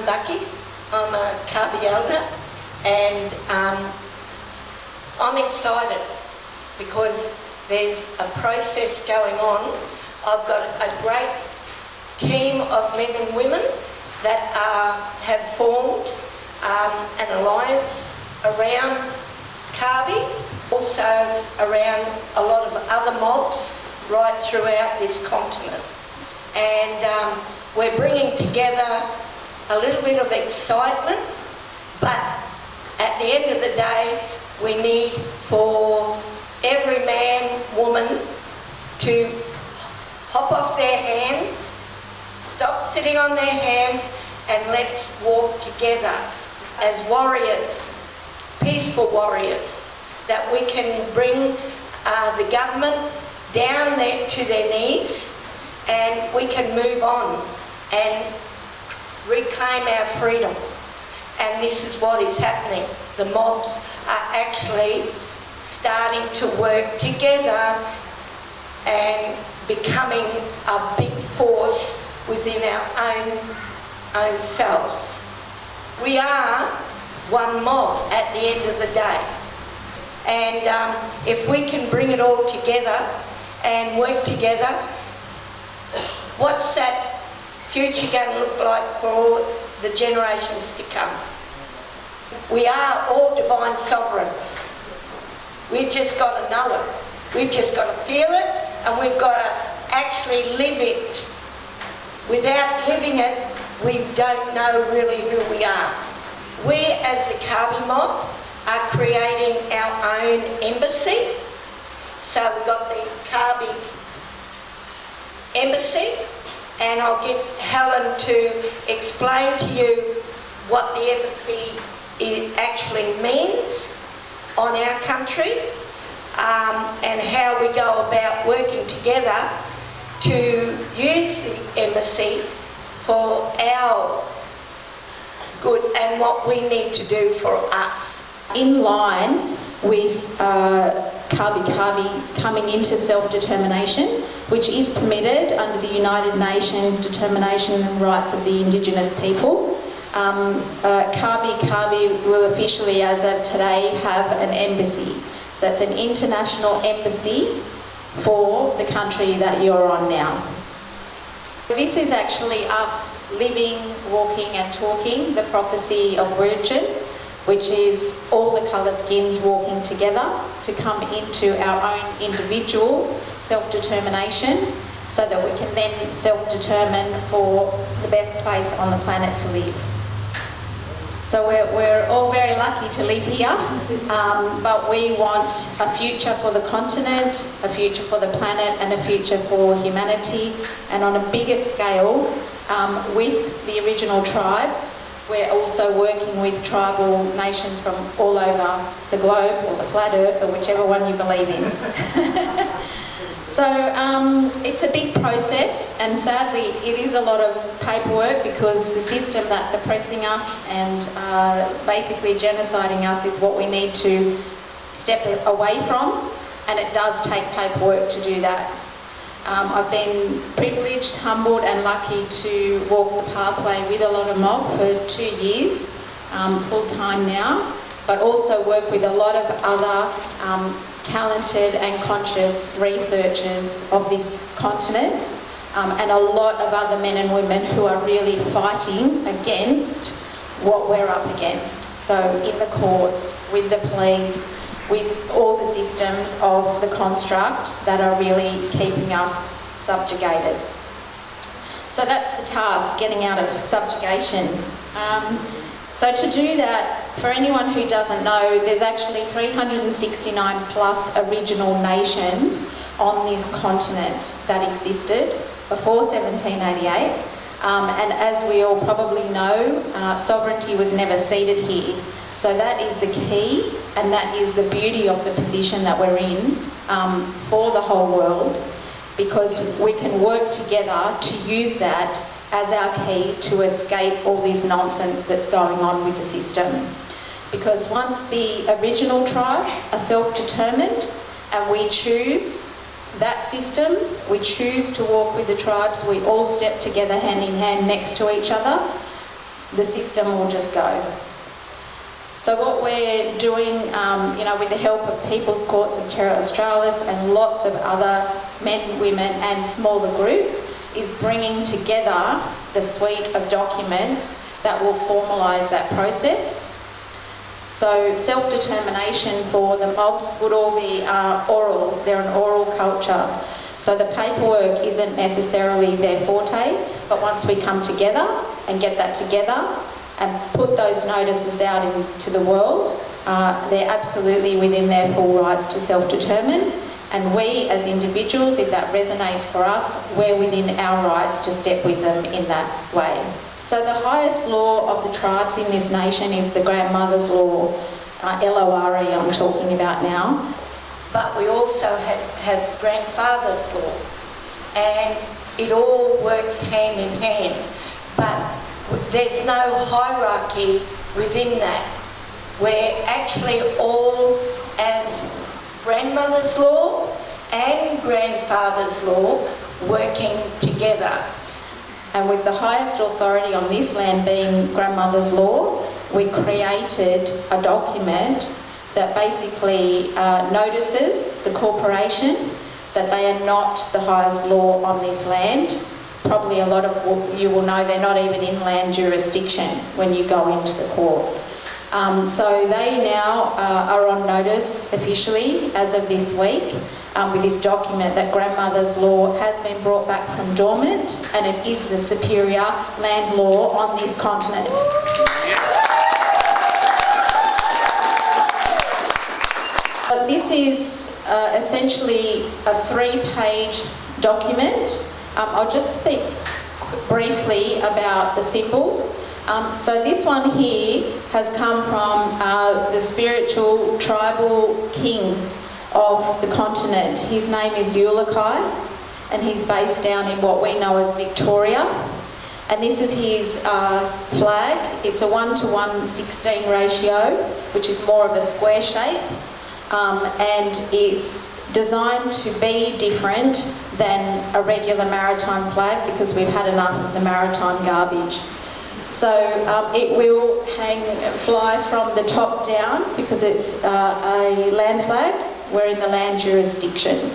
Bucky. I'm a Kabi elder, and I'm excited because there's a process going on. I've got a great team of men and women that have formed an alliance around Kabi, also around a lot of other mobs right throughout this continent. And we're bringing together a little bit of excitement, but at the end of the day, we need for every man, woman to hop off their hands, stop sitting on their hands, and let's walk together as warriors, peaceful warriors, that we can bring the government down there to their knees, and we can move on and reclaim our freedom. And this is what is happening. The mobs are actually starting to work together and becoming a big force within our own selves. We are one mob at the end of the day. And if we can bring it all together and work together, what's that future going to look like for all the generations to come? We are all divine sovereigns. We've just got to know it. We've just got to feel it, and we've got to actually live it. Without living it, we don't know really who we are. We as the Kabi mob are creating our own embassy. So we've got the Kabi embassy, and I'll get Helen to explain to you what the embassy actually means on our country, and how we go about working together to use the embassy for our good and what we need to do for us. In line with Kabi coming into self-determination, which is permitted under the United Nations Determination and Rights of the Indigenous People. Kabi will officially, as of today, have an embassy. So it's an international embassy for the country that you're on now. This is actually us living, walking and talking the prophecy of Virgin, which is all the colour skins walking together to come into our own individual self-determination, so that we can then self-determine for the best place on the planet to live. So we're all very lucky to live here, but we want a future for the continent, a future for the planet, and a future for humanity. And on a bigger scale, with the original tribes, we're also working with tribal nations from all over the globe, or the flat earth, or whichever one you believe in. So it's a big process, and sadly it is a lot of paperwork, because the system that's oppressing us and basically genociding us is what we need to step away from, and it does take paperwork to do that. I've been privileged, humbled and lucky to walk the pathway with a lot of mob for 2 years, full time now, but also work with a lot of other talented and conscious researchers of this continent, and a lot of other men and women who are really fighting against what we're up against. So in the courts, with the police, with all the systems of the construct that are really keeping us subjugated. So that's the task, getting out of subjugation. So to do that, for anyone who doesn't know, there's actually 369 plus original nations on this continent that existed before 1788. And as we all probably know, sovereignty was never ceded here. So that is the key, and that is the beauty of the position that we're in for the whole world, because we can work together to use that as our key to escape all this nonsense that's going on with the system. Because once the original tribes are self-determined and we choose that system, we choose to walk with the tribes, we all step together hand in hand next to each other, the system will just go. So what we're doing, with the help of People's Courts of Terra Australis and lots of other men, women and smaller groups, is bringing together the suite of documents that will formalise that process. So self-determination for the mobs would all be oral. They're an oral culture. So the paperwork isn't necessarily their forte, but once we come together and get that together and put those notices out into the world, they're absolutely within their full rights to self-determine. And we as individuals, if that resonates for us, we're within our rights to step with them in that way. So the highest law of the tribes in this nation is the grandmother's law, LORE I'm talking about now. But we also have grandfather's law, and it all works hand in hand. But there's no hierarchy within that. We're actually all, as grandmother's law and grandfather's law, working together. And with the highest authority on this land being grandmother's law, we created a document that basically notices the corporation that they are not the highest law on this land. Probably a lot of you will know they're not even in land jurisdiction when you go into the court. So they now are on notice officially as of this week with this document that grandmother's law has been brought back from dormant, and it is the superior land law on this continent. This is essentially a 3-page document. I'll just speak briefly about the symbols. So this one here has come from the spiritual tribal king of the continent. His name is Ulukai, and he's based down in what we know as Victoria. And this is his flag. It's a 1:1:16 ratio, which is more of a square shape, and it's designed to be different than a regular maritime flag because we've had enough of the maritime garbage. So it will fly from the top down because it's a land flag. We're in the land jurisdiction.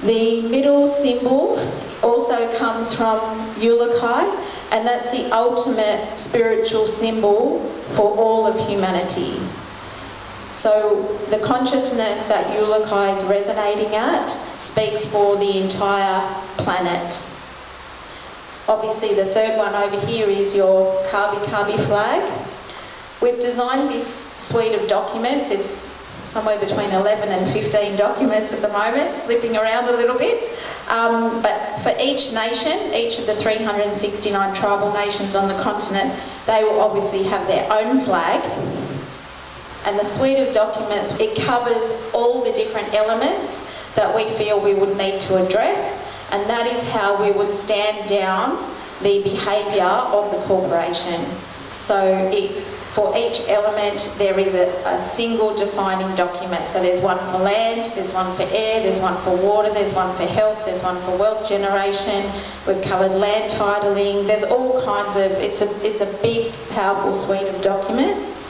The middle symbol also comes from Ulukai, and that's the ultimate spiritual symbol for all of humanity. So the consciousness that Ulukai is resonating at speaks for the entire planet. Obviously the third one over here is your Kabi flag. We've designed this suite of documents. It's somewhere between 11 and 15 documents at the moment, slipping around a little bit. But for each nation, each of the 369 tribal nations on the continent, they will obviously have their own flag. And the suite of documents, it covers all the different elements that we feel we would need to address, and that is how we would stand down the behaviour of the corporation. So for each element there is a single defining document. So there's one for land, there's one for air, there's one for water, there's one for health, there's one for wealth generation. We've covered land titling. There's all kinds of, it's a big powerful suite of documents.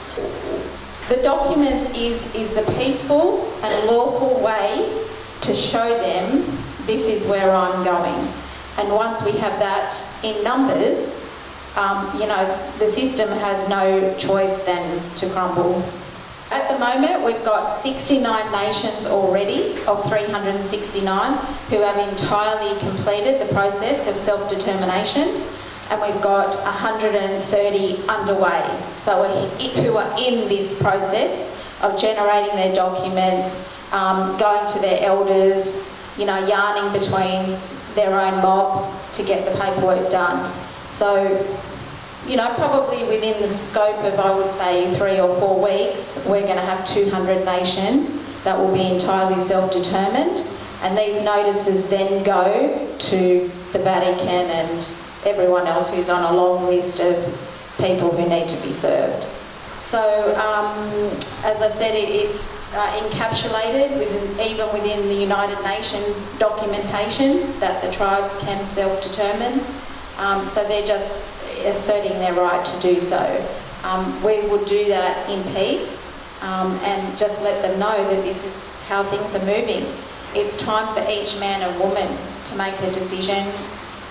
The documents is the peaceful and lawful way to show them this is where I'm going. And once we have that in numbers, the system has no choice than to crumble. At the moment, we've got 69 nations already of 369 who have entirely completed the process of self-determination, and we've got 130 underway. So who are in this process of generating their documents, going to their elders, yarning between their own mobs to get the paperwork done. So, probably within the scope of, I would say, 3 or 4 weeks, we're going to have 200 nations that will be entirely self-determined, and these notices then go to the Vatican and everyone else who's on a long list of people who need to be served. So, as I said, it's encapsulated even within the United Nations documentation that the tribes can self-determine. So they're just, asserting their right to do so. We would do that in peace and just let them know that this is how things are moving. It's time for each man and woman to make a decision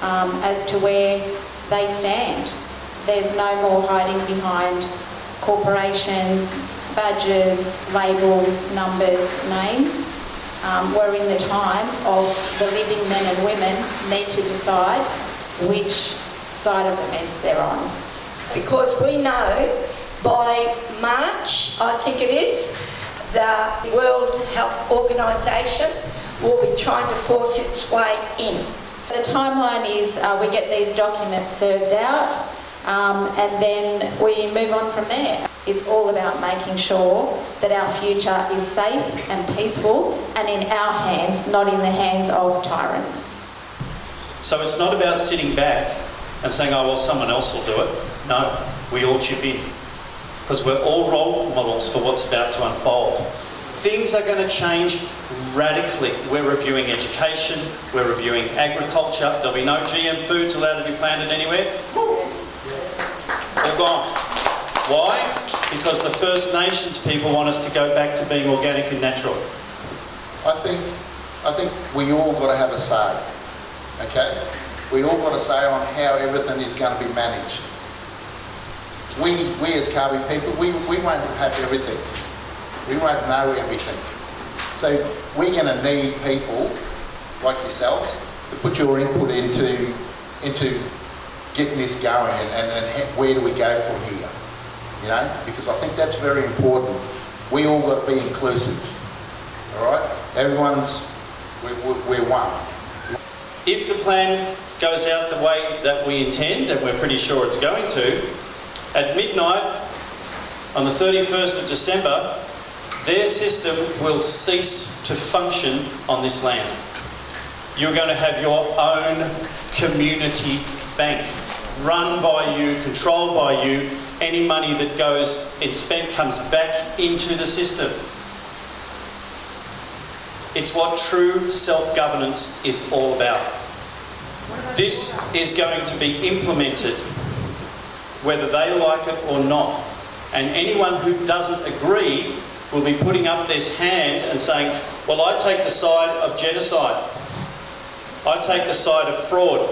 as to where they stand. There's no more hiding behind corporations, badges, labels, numbers, names. We're in the time of the living men and women need to decide which side of the fence they're on. Because we know by March, I think it is, the World Health Organisation will be trying to force its way in. The timeline is we get these documents served out and then we move on from there. It's all about making sure that our future is safe and peaceful and in our hands, not in the hands of tyrants. So it's not about sitting back and saying, oh, well, someone else will do it. No, we all chip in because we're all role models for what's about to unfold. Things are going to change radically. We're reviewing education, we're reviewing agriculture. There'll be no GM foods allowed to be planted anywhere. They're gone. Why? Because the First Nations people want us to go back to being organic and natural. I think we all got to have a say, okay? We all got to say on how everything is going to be managed. We as Kabi people, we won't have everything. We won't know everything. So we're going to need people like yourselves to put your input into getting this going and where do we go from here, you know? Because I think that's very important. We all got to be inclusive, all right? We're one. If the plan goes out the way that we intend, and we're pretty sure it's going to, at midnight on the 31st of December, their system will cease to function on this land. You're going to have your own community bank, run by you, controlled by you. Any money that goes and spent comes back into the system. It's what true self-governance is all about. This is going to be implemented whether they like it or not. And anyone who doesn't agree will be putting up this hand and saying, well, I take the side of genocide. I take the side of fraud.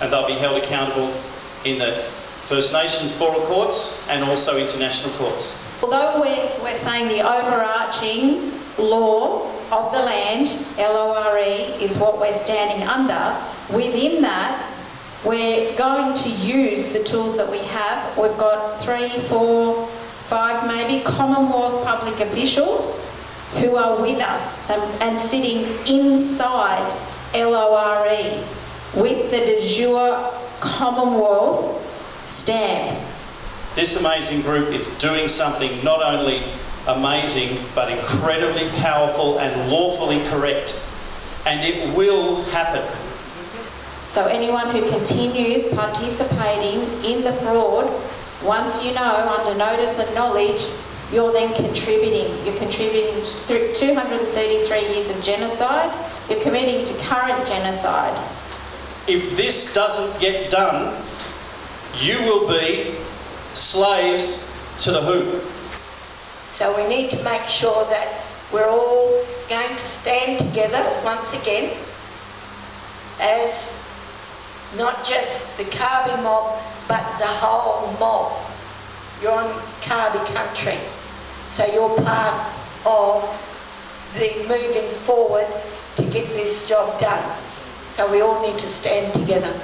And they'll be held accountable in the First Nations Boral courts and also international courts. Although we're saying the overarching law of the land, LORE, is what we're standing under, within that, we're going to use the tools that we have. We've got 3, 4, 5 maybe Commonwealth public officials who are with us and sitting inside LORE with the de jure Commonwealth stamp. This amazing group is doing something not only amazing but incredibly powerful and lawfully correct, and it will happen. So anyone who continues participating in the fraud, once you know, under notice and knowledge, you're then contributing. You're contributing to 233 years of genocide. You're committing to current genocide. If this doesn't get done, you will be slaves to the who. So we need to make sure that we're all going to stand together once again as not just the Kabi mob, but the whole mob. You're on Kabi country, so you're part of the moving forward to get this job done. So we all need to stand together.